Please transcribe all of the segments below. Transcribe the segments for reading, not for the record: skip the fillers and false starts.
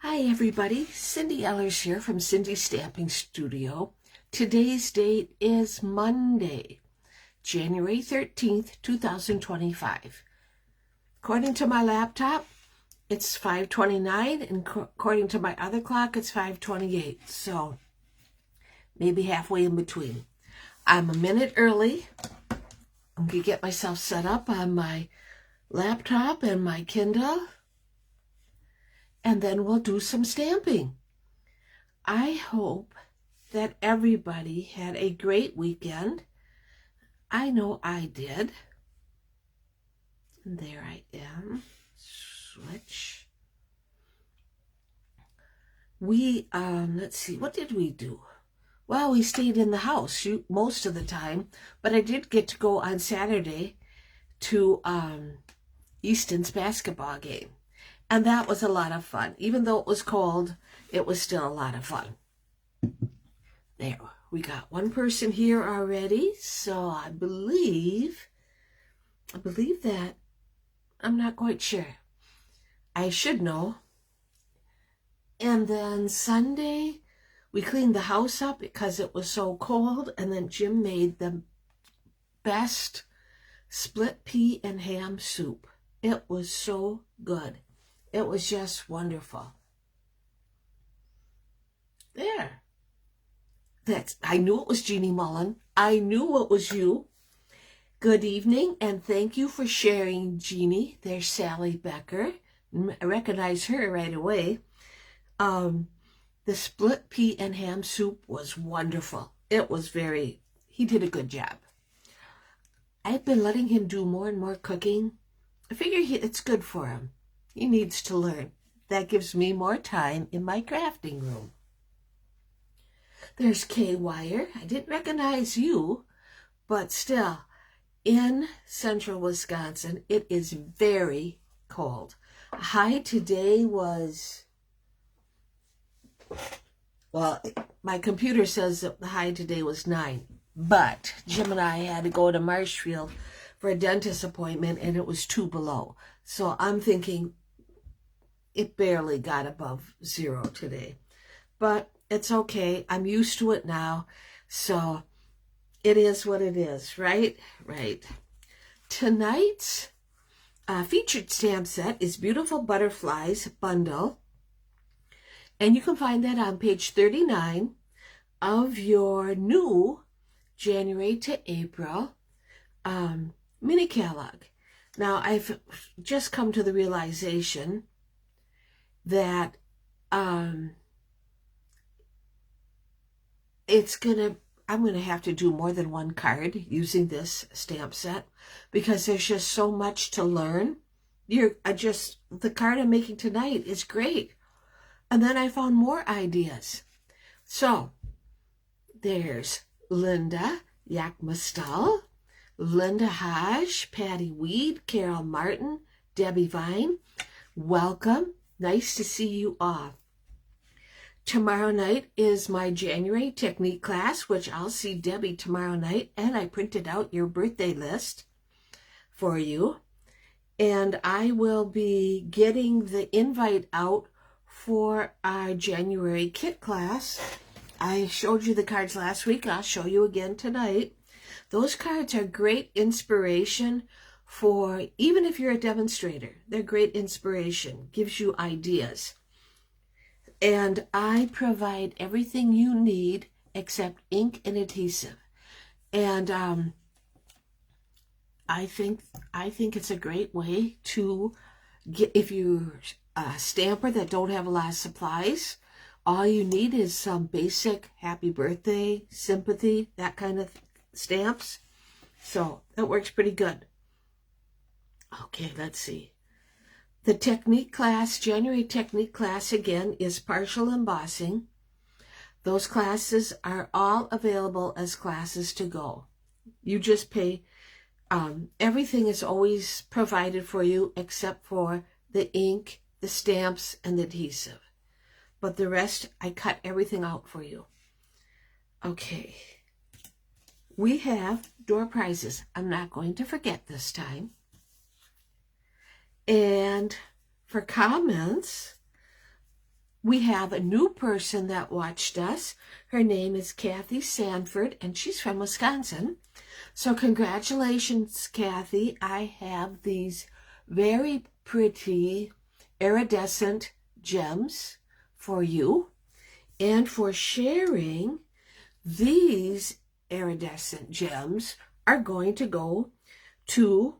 Hi everybody, Cindy Ellers here from Cindy's Stamping Studio. Today's date is Monday, January 13th, 2025. According to my laptop, it's 5:29, and according to my other clock, it's 5:28. So maybe halfway in between. I'm a minute early. I'm going to get myself set up on my laptop and my Kindle, and then we'll do some stamping. I hope that everybody had a great weekend. I know I did. And there I am. Switch. Let's see, what did we do? Well, we stayed in the house most of the time, but I did get to go on Saturday to Easton's basketball game. And that was a lot of fun. Even though it was cold, it was still a lot of fun. There, we got one person here already. So I believe that, I'm not quite sure. I should know. And then Sunday, we cleaned the house up because it was so cold. And then Jim made the best split pea and ham soup. It was so good. It was just wonderful. There. I knew it was Jeannie Mullen. I knew it was you. Good evening, and thank you for sharing, Jeannie. There's Sally Becker. I recognize her right away. The split pea and ham soup was wonderful. He did a good job. I've been letting him do more and more cooking. I figure it's good for him. He needs to learn. That gives me more time in my crafting room. There's Kay Wire. I didn't recognize you, but still, in central Wisconsin, it is very cold. High today was, well, my computer says that the high today was 9, but Jim and I had to go to Marshfield for a dentist appointment, and it was 2 below. So I'm thinking it barely got above 0 today. But it's okay. I'm used to it now. So it is what it is, right? Right. Tonight's featured stamp set is Beautiful Butterflies Bundle. And you can find that on page 39 of your new January to April mini catalog. Now, I've just come to the realization that I'm going to have to do more than one card using this stamp set because there's just so much to learn. The card I'm making tonight is great. And then I found more ideas. So there's Linda Yakmastal, Linda Hodge, Patty Weed, Carol Martin, Debbie Vine. Welcome. Nice to see you all. Tomorrow night is my January technique class, which I'll see Debbie tomorrow night. And I printed out your birthday list for you. And I will be getting the invite out for our January kit class. I showed you the cards last week. I'll show you again tonight. Those cards are great inspiration for, even if you're a demonstrator, they're great inspiration, gives you ideas. And I provide everything you need except ink and adhesive. And I think it's a great way to get, if you're a stamper that don't have a lot of supplies, all you need is some basic happy birthday, sympathy, that kind of stamps. So that works pretty good. Okay, let's see. The technique class, January technique class, again, is partial embossing. Those classes are all available as classes to go. You just pay. Everything is always provided for you except for the ink, the stamps, and the adhesive. But the rest, I cut everything out for you. Okay. We have door prizes. I'm not going to forget this time. And for comments, we have a new person that watched us. Her name is Kathy Sanford, and she's from Wisconsin. So congratulations, Kathy. I have these very pretty iridescent gems for you. And for sharing, these iridescent gems are going to go to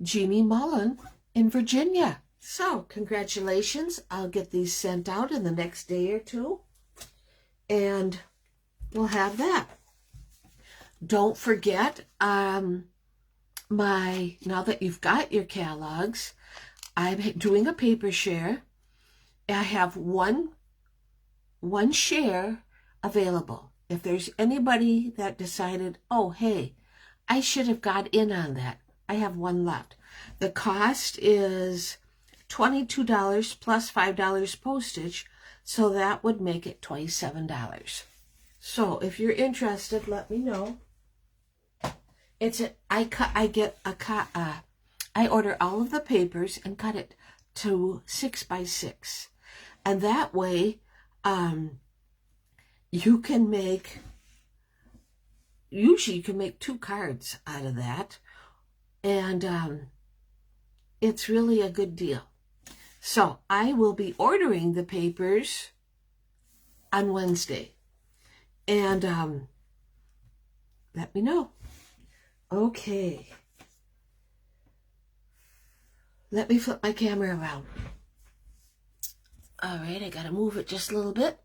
Jeannie Mullen in Virginia. So congratulations. I'll get these sent out in the next day or two, and we'll have that. Don't forget, now that you've got your catalogs, I'm doing a paper share. I have one share available. If there's anybody that decided, oh, hey, I should have got in on that, I have one left. The cost is $22 plus $5 postage, so that would make it $27. So if you're interested, let me know. I order all of the papers and cut it to 6 by 6, and that way, you can make. Usually, you can make 2 cards out of that, and it's really a good deal. So I will be ordering the papers on Wednesday, and let me know. Okay. Let me flip my camera around. All right, I got to move it just a little bit.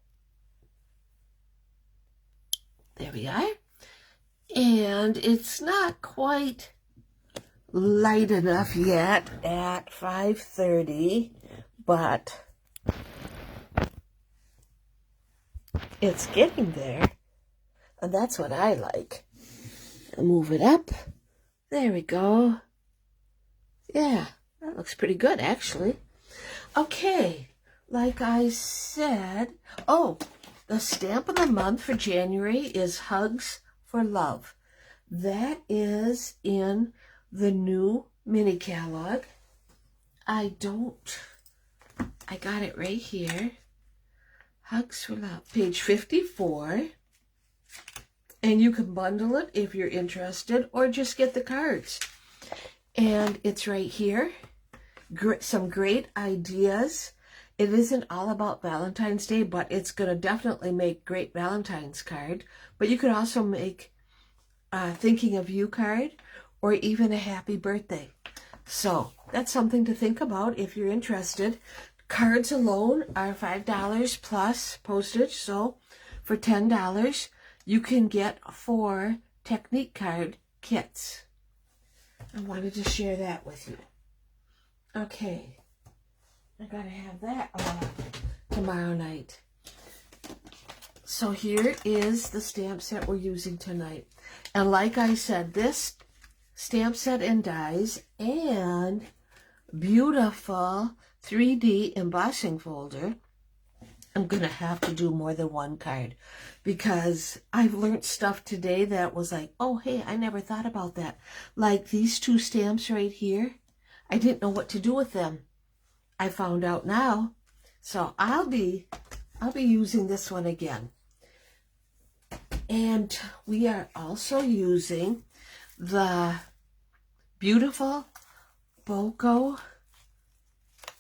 There we are. And it's not quite light enough yet at 5:30, but it's getting there. And that's what I like. Move it up. There we go. Yeah, that looks pretty good, actually. Okay, like I said, the stamp of the month for January is Hugs for Love. That is in the new mini catalog. I got it right here. Hugs for Love, page 54. And you can bundle it if you're interested, or just get the cards. And it's right here. Some great ideas. It isn't all about Valentine's Day, but it's going to definitely make great Valentine's card. But you could also make thinking of you card, or even a happy birthday. So that's something to think about if you're interested. Cards alone are $5 plus postage. So for $10, you can get 4 Technique card kits. I wanted to share that with you. Okay. I gotta have that tomorrow night. So here is the stamp set we're using tonight. And like I said, this stamp set and dies and beautiful 3D embossing folder. I'm going to have to do more than one card, because I've learned stuff today that was like, oh, hey, I never thought about that. Like these 2 stamps right here. I didn't know what to do with them. I found out now. So I'll be using this one again. And we are also using the beautiful Boko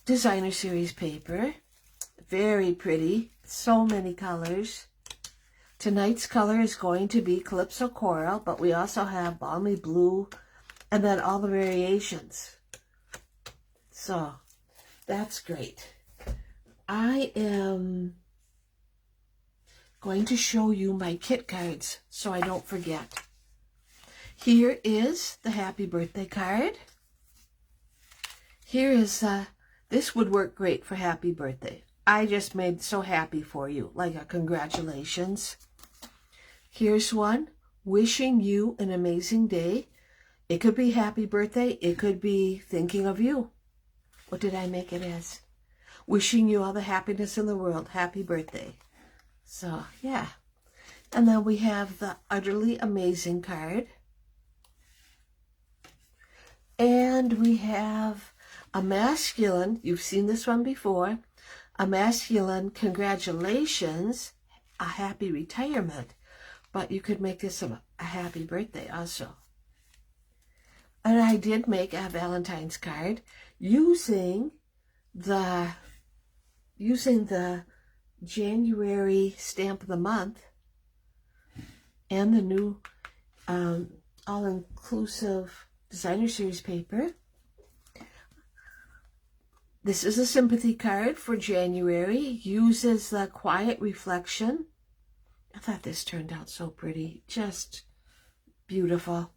Designer Series paper. Very pretty. So many colors. Tonight's color is going to be Calypso Coral, but we also have Balmy Blue and then all the variations. So that's great. I am going to show you my kit cards so I don't forget. Here is the happy birthday card. Here is, this would work great for happy birthday. I just made so happy for you, like a congratulations. Here's one, wishing you an amazing day. It could be happy birthday. It could be thinking of you. What did I make it as? Wishing you all the happiness in the world. Happy birthday. So, yeah. And then we have the utterly amazing card. And we have a masculine. You've seen this one before. a masculine congratulations, a happy retirement. But you could make this a happy birthday also. And I did make a Valentine's card using the January stamp of the month and the new all-inclusive designer series paper. This is a sympathy card for January. Uses the quiet reflection. I thought this turned out so pretty. Just beautiful.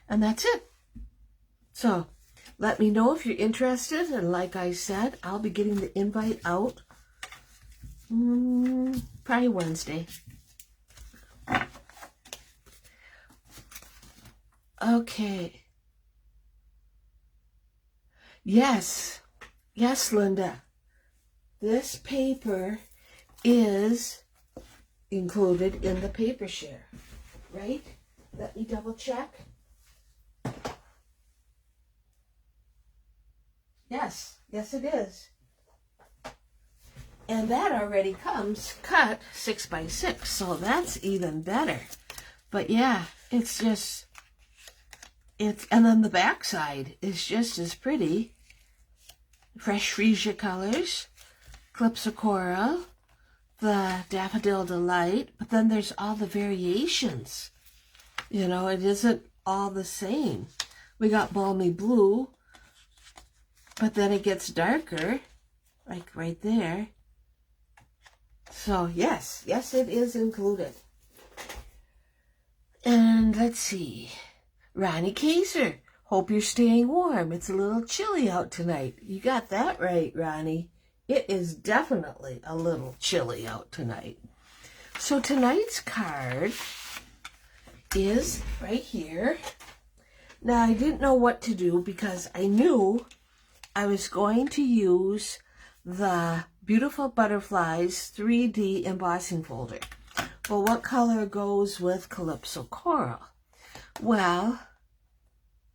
And that's it. So let me know if you're interested. And like I said, I'll be getting the invite out probably Wednesday. Okay. Yes, Linda. This paper is included in the paper share, right? Let me double check. Yes, it is. And that already comes cut 6 by 6, so that's even better. But yeah, and then the back side is just as pretty. Fresh freesia colors, clips of coral, the daffodil delight, but then there's all the variations. You know, it isn't all the same. We got balmy blue, but then it gets darker, like right there. So yes, it is included. And let's see. Ronnie Kaiser, hope you're staying warm. It's a little chilly out tonight. You got that right, Ronnie. It is definitely a little chilly out tonight. So tonight's card is right here. Now, I didn't know what to do because I knew I was going to use the Beautiful Butterflies 3D embossing folder. Well, what color goes with Calypso Coral? Well,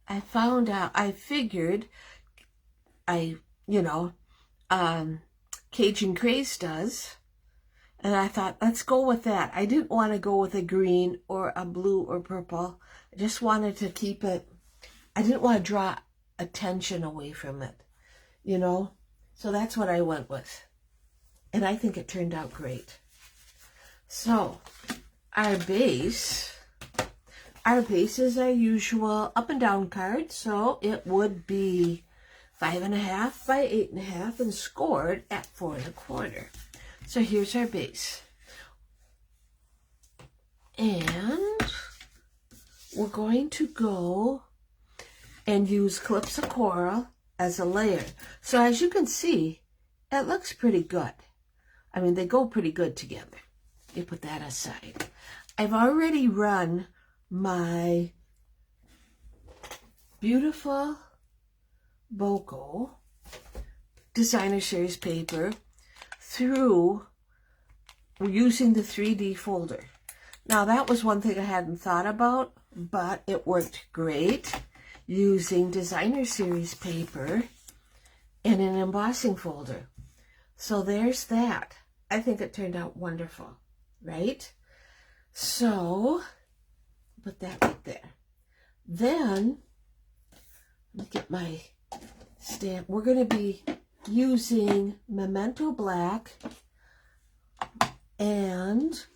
I found out, I figured, Cajun Craze does. And I thought, let's go with that. I didn't want to go with a green or a blue or purple. I just wanted to keep it, I didn't want to draw attention away from it, you know. So that's what I went with. And I think it turned out great. So our base is our usual up and down card. So it would be 5.5 by 8.5 and scored at 4 1/4. So here's our base. And we're going to go and use Calypso Coral as a layer. So as you can see, it looks pretty good. I mean, they go pretty good together. You put that aside. I've already run my beautiful Boko designer series paper through using the 3D folder. Now that was one thing I hadn't thought about, but it worked great using designer series paper in an embossing folder. So there's that. I think it turned out wonderful, right? So put that right there. Then let me get my stamp. We're going to be using Memento Black and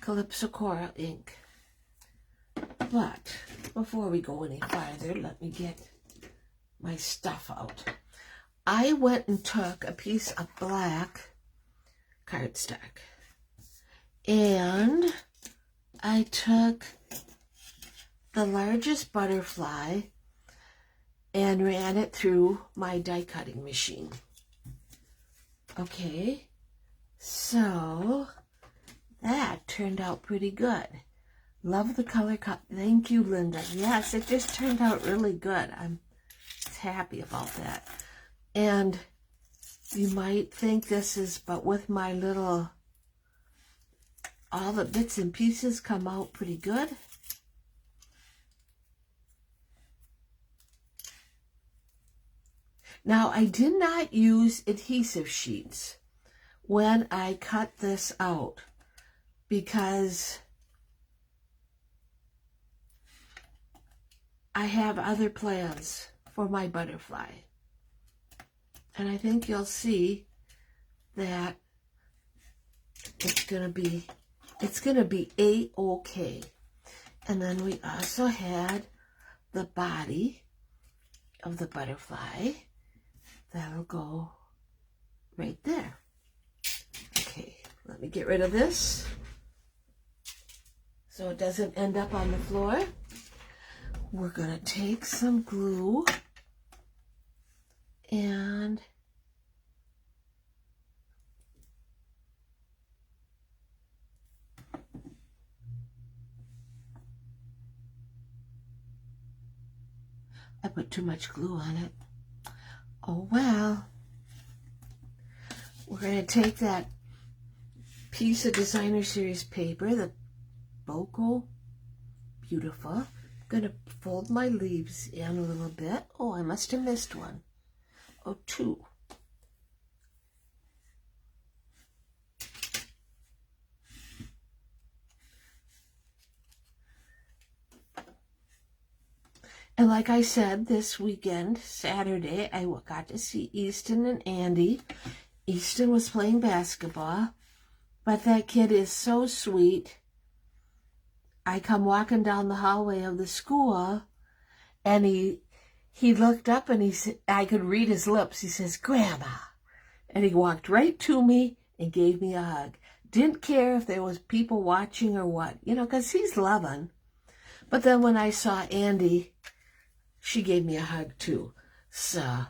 Calypso Coral ink. But before we go any farther, let me get my stuff out. I went and took a piece of black cardstock and I took the largest butterfly and ran it through my die cutting machine. Okay, so that turned out pretty good. Love the color cut. Thank you, Linda. Yes, it just turned out really good. I'm happy about that. And you might think this is, but with my little, all the bits and pieces come out pretty good. Now, I did not use adhesive sheets when I cut this out because I have other plans for my butterfly. And I think you'll see that it's gonna be A-okay. And then we also had the body of the butterfly. That'll go right there. Okay, let me get rid of this so it doesn't end up on the floor. We're gonna take some glue and I put too much glue on it. Oh well. We're going to take that piece of Designer Series paper, the Boko Beautiful. I'm going to fold my leaves in a little bit. Oh, I must have missed one. Oh, two. And like I said, this weekend, Saturday, I got to see Easton and Andy. Easton was playing basketball, but that kid is so sweet. I come walking down the hallway of the school, and he looked up and he said, I could read his lips. He says, "Grandma." And he walked right to me and gave me a hug. Didn't care if there was people watching or what, you know, because he's loving. But then when I saw Andy, she gave me a hug too. So,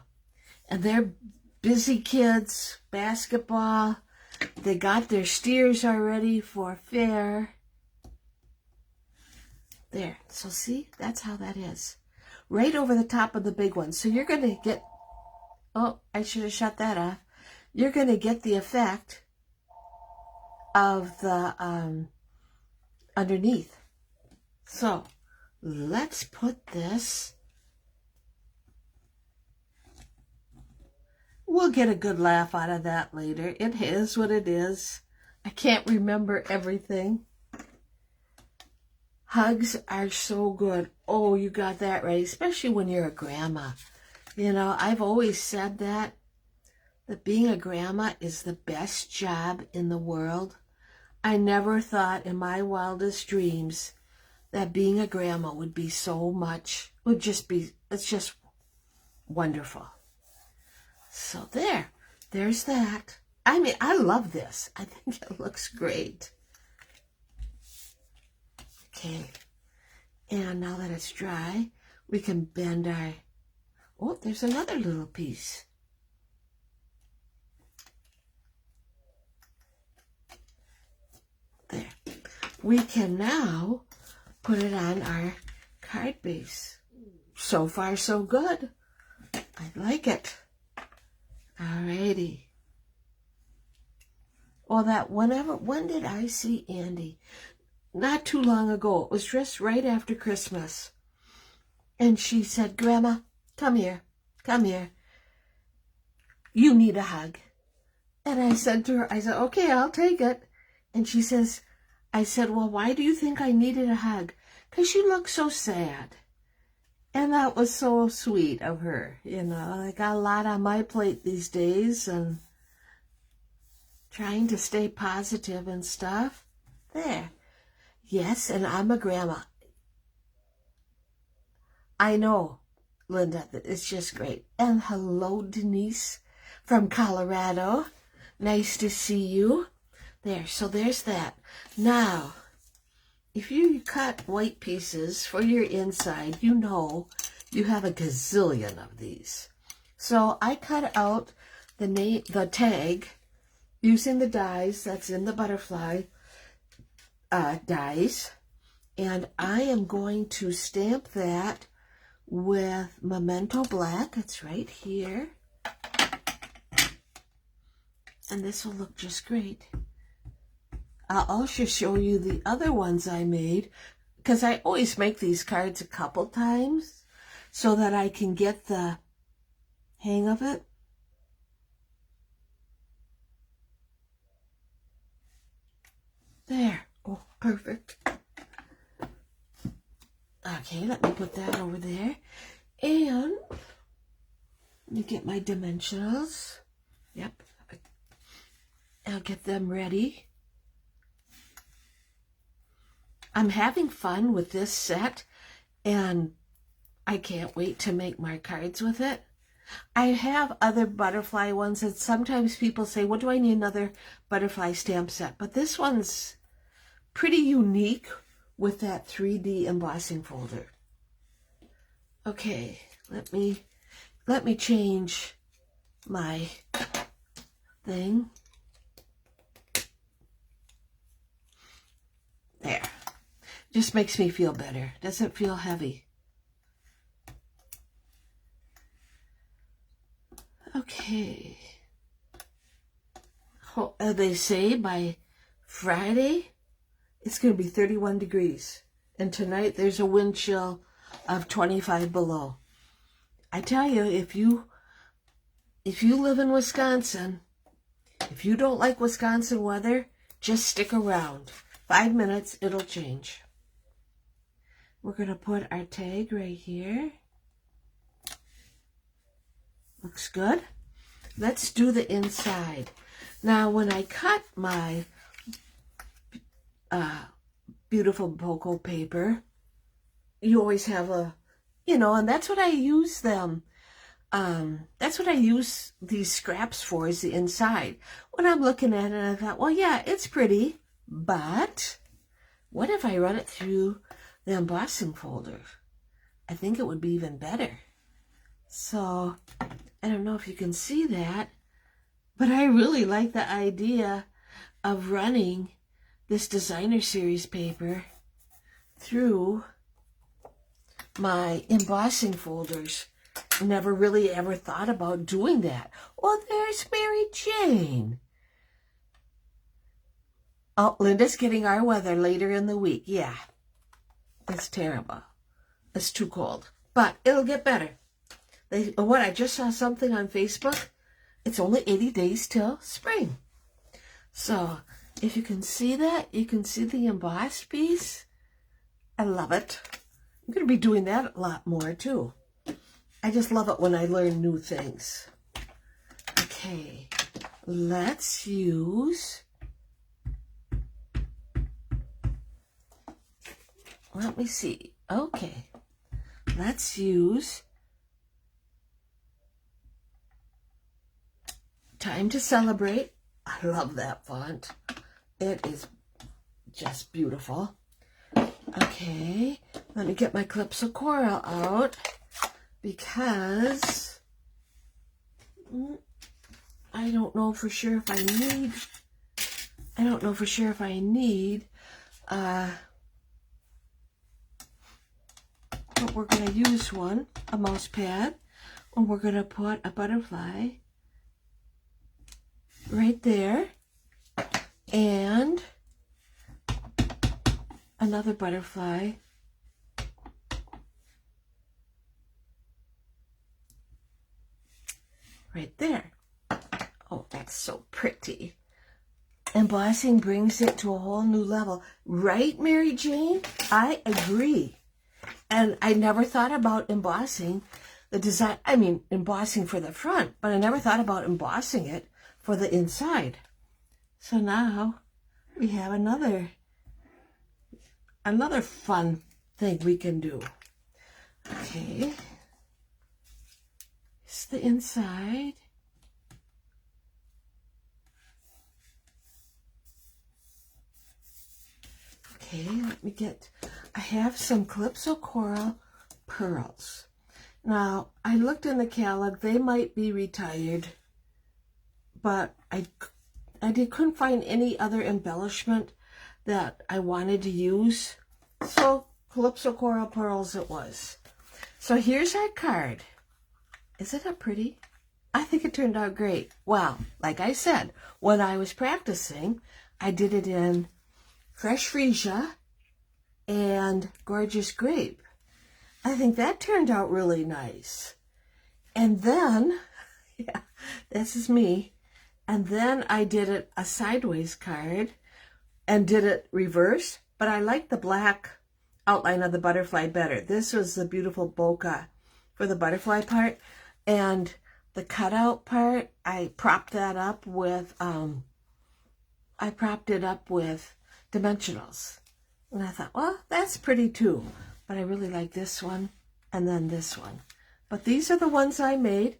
and they're busy kids, basketball. They got their steers already for fair. There, so see, that's how that is. Right over the top of the big one. So you're going to get, oh, I should have shut that off. You're going to get the effect of the underneath. So let's put this. We'll get a good laugh out of that later. It is what it is. I can't remember everything. Hugs are so good. Oh, you got that right, especially when you're a grandma. You know, I've always said that being a grandma is the best job in the world. I never thought in my wildest dreams that being a grandma would be so much, it's just wonderful. So there's that. I mean, I love this. I think it looks great. Okay, and now that it's dry, we can bend our, oh, there's another little piece. There. We can now put it on our card base. So far, so good. I like it. Alrighty. Well, when did I see Andy? Not too long ago. It was just right after Christmas. And she said, "Grandma, come here. Come here. You need a hug." And I said to her, I said, "Okay, I'll take it." And she says, I said, "Well, why do you think I needed a hug?" "Because you look so sad." And that was so sweet of her. You know, I got a lot on my plate these days and trying to stay positive and stuff. There. Yes, and I'm a grandma. I know, Linda, it's just great. And hello, Denise from Colorado. Nice to see you. There, so there's that. Now, if you cut white pieces for your inside, you know you have a gazillion of these. So I cut out the tag using the dies that's in the butterfly dies, and I am going to stamp that with Memento Black. It's right here, and this will look just great. I'll also show you the other ones I made, because I always make these cards a couple times so that I can get the hang of it. There. Oh, perfect. Okay, let me put that over there. And let me get my dimensionals. Yep. I'll get them ready. I'm having fun with this set, and I can't wait to make my cards with it. I have other butterfly ones, and sometimes people say, what do I need another butterfly stamp set? But this one's pretty unique with that 3D embossing folder. Okay, let me change my thing. There. Just makes me feel better. Doesn't feel heavy. Okay. They say by Friday it's going to be 31 degrees. And tonight there's a wind chill of 25 below. I tell you, if you live in Wisconsin, if you don't like Wisconsin weather, just stick around. 5 minutes, it'll change. We're going to put our tag right here. Looks good. Let's do the inside. Now, when I cut my beautiful Boko paper, you always have a, and that's what I use them. That's what I use these scraps for, is the inside. When I'm looking at it, I thought, well, yeah, it's pretty, but what if I run it through the embossing folder? I think it would be even better. So, I don't know if you can see that, but I really like the idea of running this designer series paper through my embossing folders. Never really ever thought about doing that. Well, there's Mary Jane. Oh, Linda's getting our weather later in the week. Yeah, it's terrible. It's too cold, but it'll get better. I just saw something on Facebook. It's only 80 days till spring. So if you can see that, you can see the embossed piece. I love it. I'm going to be doing that a lot more too. I just love it when I learn new things. Okay, let's use, let me see. Okay, let's use Time to Celebrate. I love that font. It is just beautiful. Okay, let me get my clips of coral out, because I don't know for sure if I need, but we're going to use a mouse pad, and we're going to put a butterfly right there, and another butterfly right there. Oh, that's so pretty. Embossing brings it to a whole new level. Right, Mary Jane? I agree. And I never thought about embossing the design. I mean, embossing for the front, but I never thought about embossing it for the inside. So now we have another fun thing we can do. Okay. It's the inside. Okay, let me get, I have some clips of coral pearls. Now, I looked in the catalog, they might be retired, but I couldn't find any other embellishment that I wanted to use. So, clips of coral pearls it was. So here's our card. Isn't it pretty? I think it turned out great. Well, like I said, when I was practicing, I did it in Fresh Freesia and Gorgeous Grape. I think that turned out really nice. And then Yeah, this is me. And then I did it a sideways card and did it reverse, but I like the black outline of the butterfly better. This was the beautiful bokeh for the butterfly part, and the cutout part, I propped that up with dimensionals. And I thought, well, that's pretty too. But I really like this one and then this one. But these are the ones I made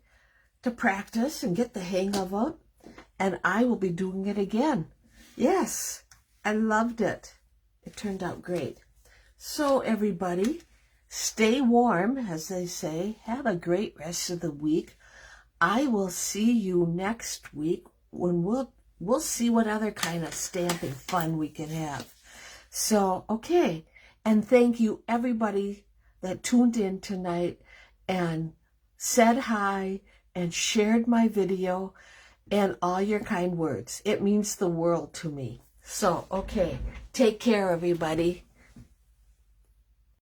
to practice and get the hang of them. And I will be doing it again. Yes, I loved it. It turned out great. So everybody, stay warm, as they say. Have a great rest of the week. I will see you next week when we'll see what other kind of stamping fun we can have. So, okay. And thank you, everybody that tuned in tonight and said hi and shared my video and all your kind words. It means the world to me. So, okay. Take care, everybody.